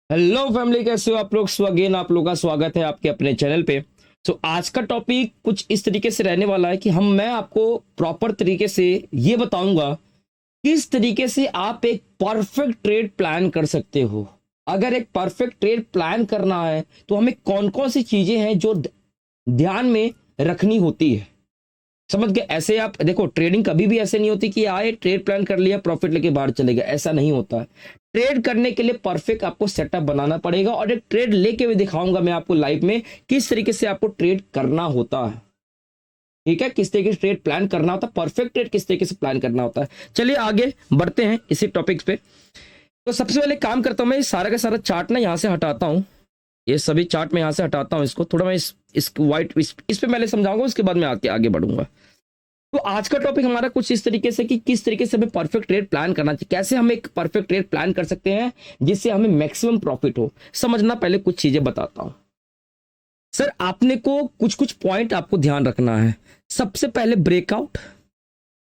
Hello family, कैसे हो आप लोग। सो अगेन आप लोगों का स्वागत है आपके अपने चैनल पे। आज का टॉपिक कुछ इस तरीके से रहने वाला है कि मैं आपको प्रॉपर तरीके से ये बताऊंगा किस तरीके से आप एक परफेक्ट ट्रेड प्लान कर सकते हो। अगर एक परफेक्ट ट्रेड प्लान करना है तो हमें कौन कौन सी चीजें हैं जो ध्यान में रखनी होती है। समझ गए। ऐसे आप देखो, ट्रेडिंग कभी भी ऐसे नहीं होती कि आए ट्रेड प्लान कर लिया प्रॉफिट लेके बाहर चले गए, ऐसा नहीं होता है। ट्रेड करने के लिए परफेक्ट आपको सेटअप बनाना पड़ेगा और एक ट्रेड लेके भी दिखाऊंगा मैं आपको लाइव में किस तरीके से आपको ट्रेड करना होता है। ठीक है, किस तरीके से ट्रेड प्लान करना होता है, परफेक्ट ट्रेड किस तरीके से प्लान करना होता है। चलिए आगे बढ़ते हैं इसी टॉपिक्स पे। तो सबसे पहले काम करता हूं, मैं सारा का सारा चार्ट ना यहां से हटाता हूं। ये सभी चार्ट में यहां से हटाता हूं, इसको थोड़ा मैं इस व्हाइट इस पे पहले समझाऊंगा, उसके बाद मैं आगे बढ़ूंगा। तो आज का टॉपिक हमारा कुछ इस तरीके से कि किस तरीके से हमें परफेक्ट ट्रेड प्लान करना चाहिए, कैसे हम एक परफेक्ट ट्रेड प्लान कर सकते हैं जिससे हमें मैक्सिमम प्रॉफिट हो। समझना, पहले कुछ चीजें बताता हूं। सर आपने को कुछ कुछ पॉइंट आपको ध्यान रखना है। सबसे पहले ब्रेकआउट,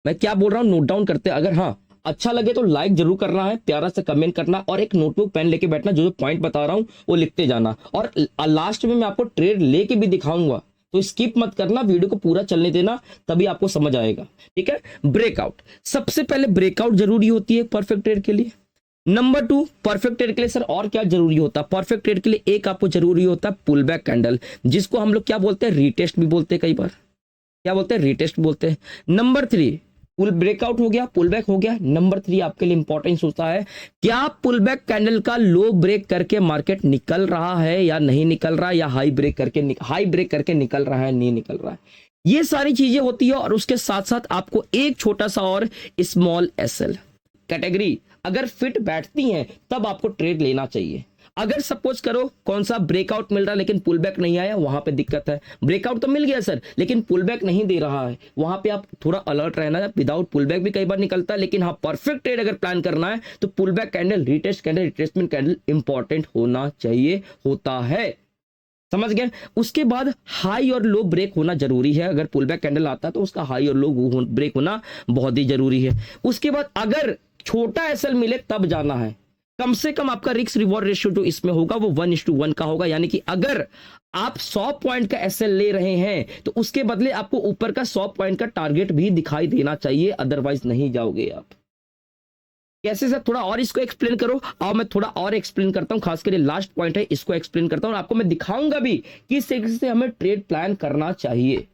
मैं क्या बोल रहा हूं नोट डाउन करते हैं। अगर हाँ अच्छा लगे तो लाइक जरूर करना है, प्यारा से कमेंट करना और एक नोटबुक पेन लेके बैठना, जो जो पॉइंट बता रहा हूं वो लिखते जाना। और लास्ट में मैं आपको ट्रेड लेके भी दिखाऊंगा, तो स्किप मत करना, वीडियो को पूरा चलने देना, तभी आपको समझ आएगा। ठीक है। ब्रेकआउट, सबसे पहले ब्रेकआउट जरूरी होती है परफेक्ट ट्रेड के लिए। नंबर 2, परफेक्ट ट्रेड के लिए सर और क्या जरूरी होता है। परफेक्ट ट्रेड के लिए एक आपको जरूरी होता है पुल बैक कैंडल, जिसको हम लोग क्या बोलते हैं, रीटेस्ट भी बोलते हैं, कई बार क्या बोलते हैं, रीटेस्ट बोलते हैं। नंबर 3, पुल ब्रेकआउट हो गया, पुल बैक हो गया। नंबर 3 आपके लिए इंपॉर्टेंस होता है, क्या पुल बैक कैंडल का लो ब्रेक करके मार्केट निकल रहा है या नहीं निकल रहा है, या हाई ब्रेक करके निकल रहा है, नहीं निकल रहा है। ये सारी चीजें होती है। और उसके साथ साथ आपको एक छोटा सा और, स्मॉल एसएल कैटेगरी अगर फिट बैठती हैं तब आपको ट्रेड लेना चाहिए। अगर सपोज करो कौन सा ब्रेकआउट मिल रहा है लेकिन पुल बैक नहीं आया, वहां पे दिक्कत है। ब्रेकआउट तो मिल गया सर लेकिन पुल बैक नहीं दे रहा है, वहां पे आप थोड़ा अलर्ट रहना है। विदाउट पुल बैक भी कई बार निकलता है, लेकिन हाँ परफेक्ट ट्रेड अगर प्लान करना है तो pull back candle, retest candle, retracement candle important होना चाहिए, होता है। समझ गए। उसके बाद हाई और लो ब्रेक होना जरूरी है। अगर पुल बैक कैंडल आता है तो उसका हाई और लो ब्रेक होना बहुत ही जरूरी है। उसके बाद अगर छोटा एसएल मिले तब जाना है। कम से कम आपका रिस्क रिवॉर्ड रेशियो जो इसमें होगा वो 1:1 का होगा, यानी कि अगर आप 100 पॉइंट का एसएल ले रहे हैं तो उसके बदले आपको ऊपर का 100 पॉइंट का टारगेट भी दिखाई देना चाहिए, अदरवाइज नहीं जाओगे आप। कैसे सर, थोड़ा और इसको एक्सप्लेन करो। और मैं थोड़ा और एक्सप्लेन करता हूं, खासकर लास्ट पॉइंट है इसको एक्सप्लेन करता हूं और आपको मैं दिखाऊंगा भी किस तरीके से हमें ट्रेड प्लान करना चाहिए,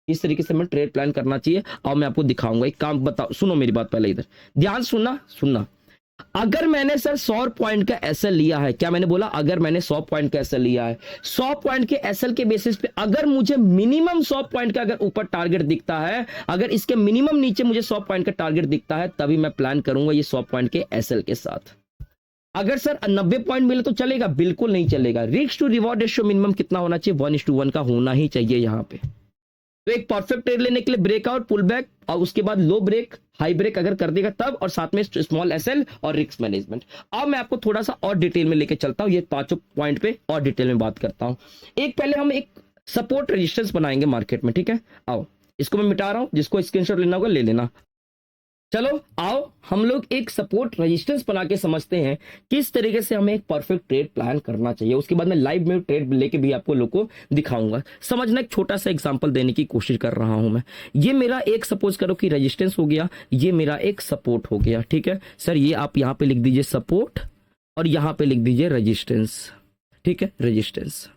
किस तरीके से हमें ट्रेड प्लान करना चाहिए। और मैं आपको दिखाऊंगा। एक काम बताओ, सुनो मेरी बात, पहले इधर ध्यान सुनना। अगर मैंने सर 100 पॉइंट का एसएल लिया है, क्या मैंने बोला, अगर मैंने 100 पॉइंट का एसएल लिया है, 100 पॉइंट के एसएल के बेसिस पे अगर मुझे मिनिमम 100 पॉइंट का अगर ऊपर टारगेट दिखता है, अगर इसके मिनिमम नीचे मुझे 100 पॉइंट का टारगेट दिखता है, तभी मैं प्लान करूंगा ये 100 पॉइंट के एसएल के साथ। अगर सर 90 पॉइंट मिले तो चलेगा, बिल्कुल नहीं चलेगा। Risk to reward ratio minimum कितना होना चाहिए, 1:1 का होना ही चाहिए यहां पे। तो एक परफेक्ट ट्रेड लेने के लिए ब्रेकआउट, पुल बैक और उसके बाद लो ब्रेक, हाई ब्रेक अगर कर देगा तब, और साथ में स्मॉल एसएल और रिस्क मैनेजमेंट। अब मैं आपको थोड़ा सा और डिटेल में लेके चलता हूं, ये पांचों पॉइंट पे और डिटेल में बात करता हूं। एक पहले हम एक सपोर्ट रेजिस्टेंस बनाएंगे मार्केट में, ठीक है। आओ इसको मैं मिटा रहा हूं, जिसको स्क्रीनशॉट लेना होगा ले लेना। चलो आओ हम लोग एक सपोर्ट रेजिस्टेंस बना के समझते हैं किस तरीके से हमें एक परफेक्ट ट्रेड प्लान करना चाहिए। उसके बाद मैं लाइव में ट्रेड लेके भी आपको लोग को दिखाऊंगा। समझना, एक छोटा सा एग्जांपल देने की कोशिश कर रहा हूं मैं। ये मेरा एक सपोज करो कि रेजिस्टेंस हो गया, ये मेरा एक सपोर्ट हो गया, ठीक है सर। ये आप यहां पे लिख दीजिए सपोर्ट और यहां पे लिख दीजिए रेजिस्टेंस, ठीक है, रेजिस्टेंस,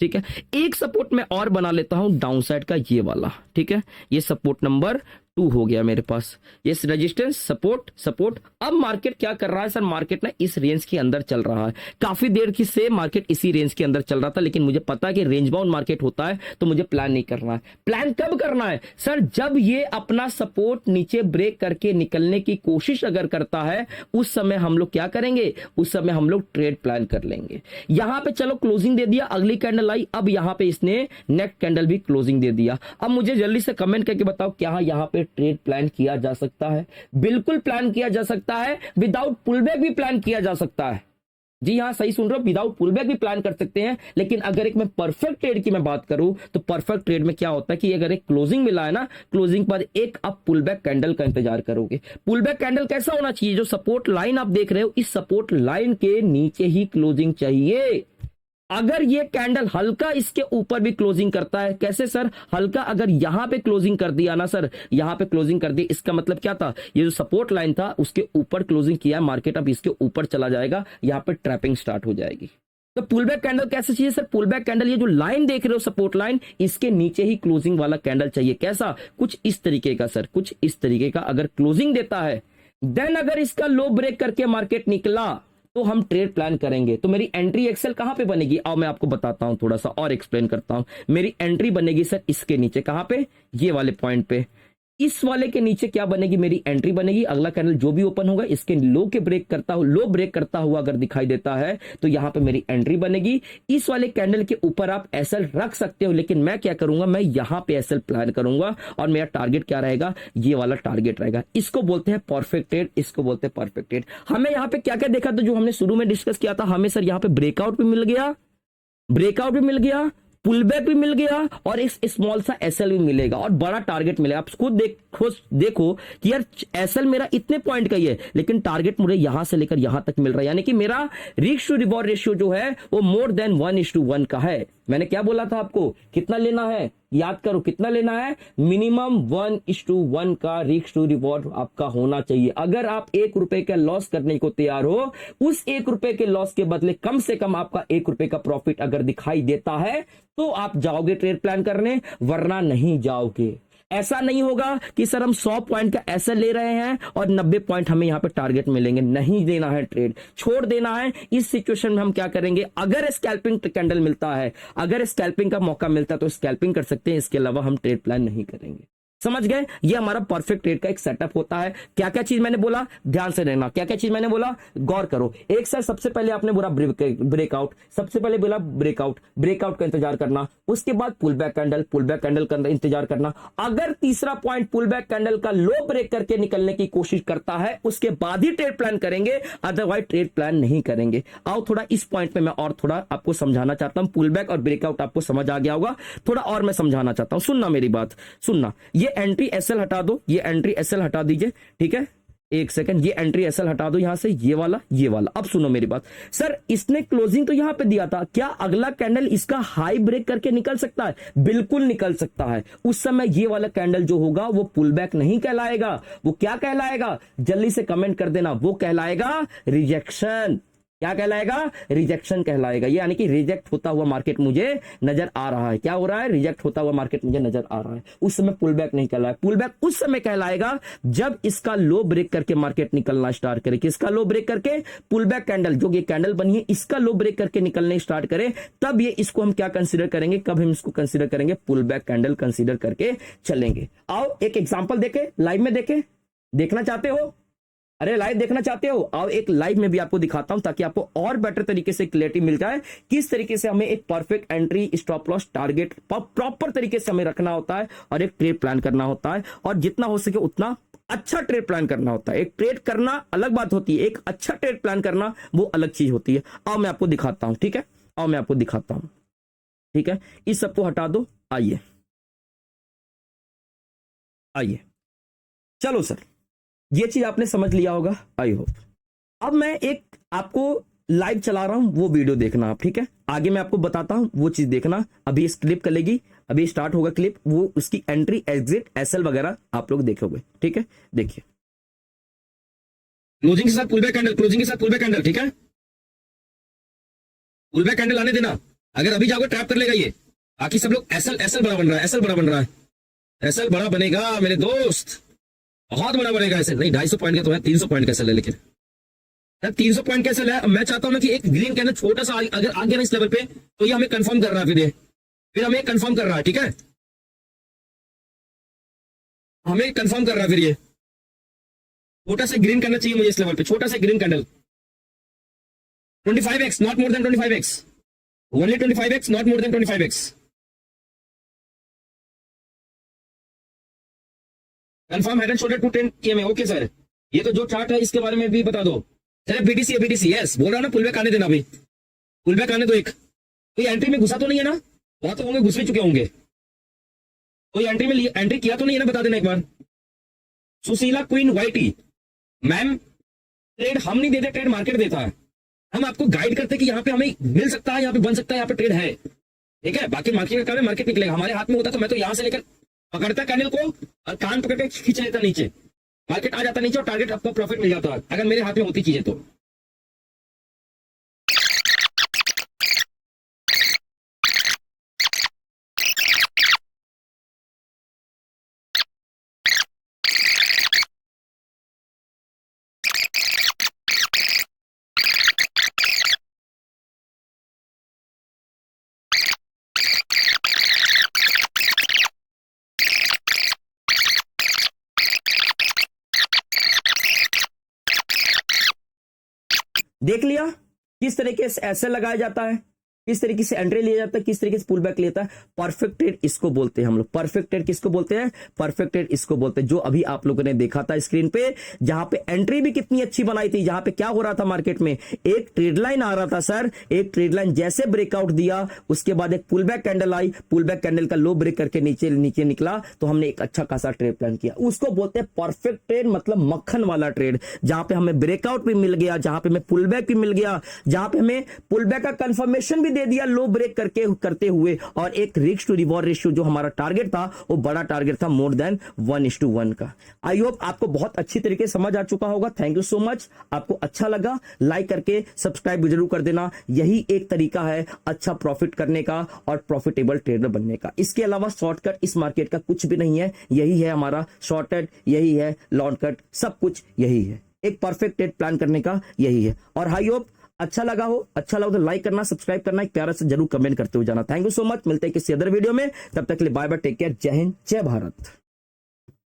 ठीक है। एक सपोर्ट मैं और बना लेता हूं डाउन साइड का, ये वाला, ठीक है। ये सपोर्ट नंबर 2 हो गया मेरे पास, ये रेजिस्टेंस, सपोर्ट, सपोर्ट। अब मार्केट क्या कर रहा है सर, मार्केट ना इस रेंज के अंदर चल रहा है। काफी देर की से मार्केट इसी रेंज के अंदर चल रहा था, लेकिन मुझे पता है कि रेंज बाउंड मार्केट होता है तो मुझे प्लान नहीं करना है। प्लान कब करना है सर, जब ये अपना सपोर्ट नीचे ब्रेक करके निकलने की कोशिश अगर करता है, उस समय हम लोग क्या करेंगे, उस समय हम लोग ट्रेड प्लान कर लेंगे। यहां पे चलो क्लोजिंग दे दिया, अगली कैंडल आई, अब यहां पे इसने नेक कैंडल भी क्लोजिंग दे दिया। अब मुझे जल्दी से कमेंट करके बताओ, क्या यहां पे ट्रेड प्लान किया जा सकता है? बिल्कुल प्लान किया जा सकता है, विदाउट पुलबैक भी प्लान किया जा सकता है। जी हाँ, सही सुन रहे हो, विदाउट पुल बैक भी प्लान कर सकते हैं। लेकिन अगर एक मैं परफेक्ट ट्रेड की मैं बात करूं तो परफेक्ट ट्रेड में क्या होता है कि अगर एक क्लोजिंग मिला है ना, क्लोजिंग पर एक आप पुल बैक कैंडल का इंतजार करोगे। पुल बैक कैंडल कैसा होना चाहिए, जो सपोर्ट लाइन आप देख रहे हो इस सपोर्ट लाइन के नीचे ही क्लोजिंग चाहिए। अगर ये कैंडल हल्का इसके ऊपर भी क्लोजिंग करता है, कैसे सर, हल्का अगर यहां पे क्लोजिंग कर दिया ना सर, यहां पे क्लोजिंग कर दी, इसका मतलब क्या था, ये जो सपोर्ट लाइन था उसके ऊपर क्लोजिंग किया, मार्केट अब इसके ऊपर चला जाएगा, यहां पे ट्रैपिंग स्टार्ट हो जाएगी। तो पुल बैक कैंडल कैसे चाहिए सर, पुल बैक कैंडल ये जो लाइन देख रहे हो सपोर्ट लाइन, इसके नीचे ही क्लोजिंग वाला कैंडल चाहिए। कैसा, कुछ इस तरीके का सर, कुछ इस तरीके का अगर क्लोजिंग देता है, देन अगर इसका लो ब्रेक करके मार्केट निकला तो हम ट्रेड प्लान करेंगे। तो मेरी एंट्री एक्सेल कहां पे बनेगी, आओ मैं आपको बताता हूं, थोड़ा सा और एक्सप्लेन करता हूं। मेरी एंट्री बनेगी सर इसके नीचे, कहां पे, ये वाले पॉइंट पे, इस वाले के नीचे क्या बनेगी, मेरी एंट्री बनेगी। अगला कैंडल जो भी ओपन होगा इसके लो के ब्रेक करता हुआ, लो ब्रेक करता हुआ अगर दिखाई देता है तो यहां पे मेरी एंट्री बनेगी। इस वाले कैंडल के ऊपर आप एसएल रख सकते हो, लेकिन मैं क्या करूंगा, मैं यहां पे एसएल प्लान करूंगा और मेरा टारगेट क्या रहेगा, ये वाला टारगेट रहेगा। इसको बोलते हैं परफेक्ट ट्रेड, इसको बोलते हैं परफेक्ट ट्रेड। हमें यहां पे क्या क्या देखा था, जो हमने शुरू में डिस्कस किया था, हमें सर यहां पे ब्रेकआउट भी मिल गया, ब्रेकआउट भी मिल गया, पुल बैक भी मिल गया और इस स्मॉल सा एसएल भी मिलेगा और बड़ा टारगेट मिलेगा। आप खुद देखो कि यार एसएल मेरा इतने पॉइंट का ही है, लेकिन टारगेट मुझे यहां से लेकर यहां तक मिल रहा है, यानी कि मेरा रिस्क टू रिवॉर्ड रेशियो जो है वो मोर देन 1:1 का है। मैंने क्या बोला था आपको, कितना लेना है, याद करो कितना लेना है, मिनिमम 1:1 का रिस्क टू रिवॉर्ड आपका होना चाहिए। अगर आप ₹1 का लॉस करने को तैयार हो, उस ₹1 के लॉस के बदले कम से कम आपका ₹1 का प्रॉफिट अगर दिखाई देता है तो आप जाओगे ट्रेड प्लान करने, वरना नहीं जाओगे। ऐसा नहीं होगा कि सर हम 100 पॉइंट का ऐसा ले रहे हैं और 90 पॉइंट हमें यहां पे टारगेट मिलेंगे, नहीं देना है, ट्रेड छोड़ देना है। इस सिचुएशन में हम क्या करेंगे, अगर स्कैल्पिंग कैंडल मिलता है, अगर स्कैल्पिंग का मौका मिलता है तो स्कैल्पिंग कर सकते हैं, इसके अलावा हम ट्रेड प्लान नहीं करेंगे। समझ गए, ये हमारा परफेक्ट ट्रेड का एक सेटअप होता है। क्या क्या चीज मैंने बोला, ध्यान से रहना, क्या क्या चीज मैंने बोला, गौर करो। एक सर सबसे पहले आपने बोला ब्रेकआउट, सबसे पहले बोला ब्रेकआउट, ब्रेकआउट का इंतजार करना, उसके बाद pull back candle, pull back candle का इंतजार करना। अगर तीसरा पॉइंट पुल बैक कैंडल का लो ब्रेक करके निकलने की कोशिश करता है उसके बाद ही ट्रेड प्लान करेंगे, अदरवाइज ट्रेड प्लान नहीं करेंगे। आओ थोड़ा इस पॉइंट पे मैं और थोड़ा आपको समझाना चाहता हूं। पुल बैक और ब्रेकआउट आपको समझ आ गया होगा, थोड़ा और मैं समझाना चाहता हूं, सुनना मेरी बात, सुनना। ये एंट्री एसएल हटा दो, ये एंट्री एसएल हटा दीजिए, ठीक है, एक सेकंड, ये एंट्री एसएल हटा दो यहां से, ये वाला, ये वाला। अब सुनो मेरी बात, सर इसने क्लोजिंग तो यहां पे दिया था, क्या अगला कैंडल इसका हाई ब्रेक करके निकल सकता है, बिल्कुल निकल सकता है। उस समय ये वाला कैंडल जो होगा वो पुल बैक नहीं कहलाएगा, वो क्या कहलाएगा, जल्दी से कमेंट कर देना, वो कहलाएगा रिजेक्शन। क्या कहलाएगा, रिजेक्शन कहलाएगा। यानी कि रिजेक्ट होता हुआ मार्केट मुझे नजर आ रहा है, क्या हो रहा है, रिजेक्ट होता हुआ मार्केट मुझे नजर आ रहा है। उस समय पुल बैक नहीं कहलाएगा, पुल बैक उस समय कहलाएगा जब इसका लो ब्रेक करके मार्केट निकलना स्टार्ट करे। किसका लो ब्रेक करके, पुल बैक कैंडल, जो ये कैंडल बनी है इसका लो ब्रेक करके निकलने स्टार्ट करे, तब ये इसको हम क्या कंसीडर करेंगे, कब हम इसको कंसीडर करेंगे, पुल बैक कैंडल कंसीडर करके चलेंगे। आओ एक एग्जांपल देखे, लाइव में देखे, देखना चाहते हो, अरे लाइव देखना चाहते हो, आओ एक लाइव में भी आपको दिखाता हूं ताकि आपको और बेटर तरीके से क्लैरिटी मिल जाए किस तरीके से हमें एक perfect entry, stop loss, target proper तरीके से हमें रखना होता है और एक ट्रेड प्लान करना होता है, और जितना हो सके उतना अच्छा ट्रेड प्लान करना होता है। एक ट्रेड करना अलग बात होती है, एक अच्छा ट्रेड प्लान करना वो अलग चीज होती है। आओ मैं आपको दिखाता हूं, ठीक है, आओ मैं आपको दिखाता हूं, ठीक है, इस सबको हटा दो, आइए आइए, चलो सर ये चीज आपने समझ लिया होगा, आई होप। अब मैं एक आपको लाइव चला रहा हूं, वो वीडियो देखना आप, ठीक है, आगे मैं आपको बताता हूं वो चीज देखना। अभी इस क्लिप करेगी, अभी स्टार्ट होगा क्लिप, वो उसकी एंट्री, एग्जिट, एसएल वगैरह आप लोग देखोगे, ठीक है, देखिए। क्लोजिंग के साथ पुल बैक कैंडल, क्लोजिंग के साथ पुल बैक कैंडल, ठीक है, पुल बैक कैंडल आने देना, अगर अभी जाओगे ट्रैप कर लेगा ये। बाकी सब लोग एसएल, एसएल बड़ा बन रहा है, एसएल बड़ा बन रहा है, एसएल बड़ा बनेगा मेरे दोस्त, बहुत बड़ा बनेगा एसएल। नहीं 250 पॉइंट का तो है, 300 पॉइंट का एसएल है, लेकिन 300 पॉइंट का एसएल है। मैं चाहता हूं ना कि एक ग्रीन कैंडल छोटा सा अगर आ गया ना इस लेवल पे, तो ये हमें कंफर्म कर रहा है, फिर हमें कंफर्म कर रहा है, ठीक है, हमें कंफर्म कर रहा है। फिर ये छोटा सा ग्रीन कैंडल चाहिए मुझे इस लेवल पे, छोटा सा green candle, 25x, not more than 25x, only 25x, not more than 25x। Confirm head and shoulder to 10 EMA, okay sir. ये तो जो चार्ट है इसके बारे में भी बता दो, चले बीटीसी यस बोल रहा हूं ना, पुल बैक आने देना अभी, पुल बैक आने दो। एक कोई एंट्री में घुसा तो नहीं है ना? बहुत तो होंगे, घुस भी चुके होंगे। कोई एंट्री में एंट्री किया तो नहीं है ना? बता देना एक बार। सुशीला क्वीन वाइटी मैम, ट्रेड हम नहीं देते, ट्रेड मार्केट देता है। हम आपको गाइड करते हैं कि यहाँ पे हमें मिल सकता है, यहाँ पे बन सकता है, यहाँ पे ट्रेड है, ठीक है। बाकी मार्केट का काम है, मार्केट निकलेगा। हमारे हाथ में होता तो मैं तो यहाँ से लेकर पकड़ता कैंडल को और कान पकड़ के खींच लेता नीचे, मार्केट आ जाता नीचे और टारगेट आपको प्रॉफिट मिल जाता है, अगर मेरे हाथ में होती चीजें तो। देख लिया किस तरीके से ऐसे लगाया जाता है, किस तरीके से एंट्री लिया जाता है, किस तरीके से पुल बैक लेता है। परफेक्ट ट्रेड इसको बोलते हैं हम लोग। परफेक्ट ट्रेड किसको बोलते हैं? परफेक्ट ट्रेड इसको बोलते हैं। जो अभी आप लोगों ने देखा था स्क्रीन पे, जहां पे एंट्री भी कितनी अच्छी बनाई थी, जहां पे क्या हो रहा था मार्केट में, एक ट्रेड लाइन आ रहा था सर, एक ट्रेड लाइन जैसे ब्रेकआउट दिया उसके बाद एक पुल बैक कैंडल आई, पुल बैक कैंडल का लो ब्रेक करके नीचे नीचे निकला, तो हमने एक अच्छा खासा ट्रेड प्लान किया। उसको बोलते हैं परफेक्ट ट्रेड, मतलब मक्खन वाला ट्रेड, जहां पे हमें ब्रेकआउट भी मिल गया, जहां पे हमें पुल बैक भी मिल गया, जहां पे हमें पुल बैक का कंफर्मेशन भी दे दिया लो ब्रेक करते हुए, और एक रिस्क टू रिवॉर्ड रेशियो जो हमारा टारगेट था वो बड़ा टारगेट था, मोर देन 1:1 का। आई होप आपको बहुत अच्छी तरीके से समझ आ चुका होगा। Thank you so much. आपको अच्छा लगा लाइक करके सब्सक्राइब भी जरूर कर देना। यही एक तरीका है अच्छा प्रॉफिट करने का और प्रॉफिटेबल ट्रेडर बनने का। इसके अलावा शॉर्टकट इस मार्केट का कुछ भी नहीं है। यही है हमारा शॉर्टकट, यही है लॉन्ग कट, सब कुछ यही है। एक परफेक्ट ट्रेड प्लान करने का यही है। और आई होप अच्छा लगा हो, अच्छा लगा तो लाइक करना, सब्सक्राइब करना, एक प्यारा से जरूर कमेंट करते हुए जाना। Thank you so much. मिलते हैं किसी अदर वीडियो में, तब तक के लिए बाय बाय, टेक केयर, जय हिंद, जय भारत।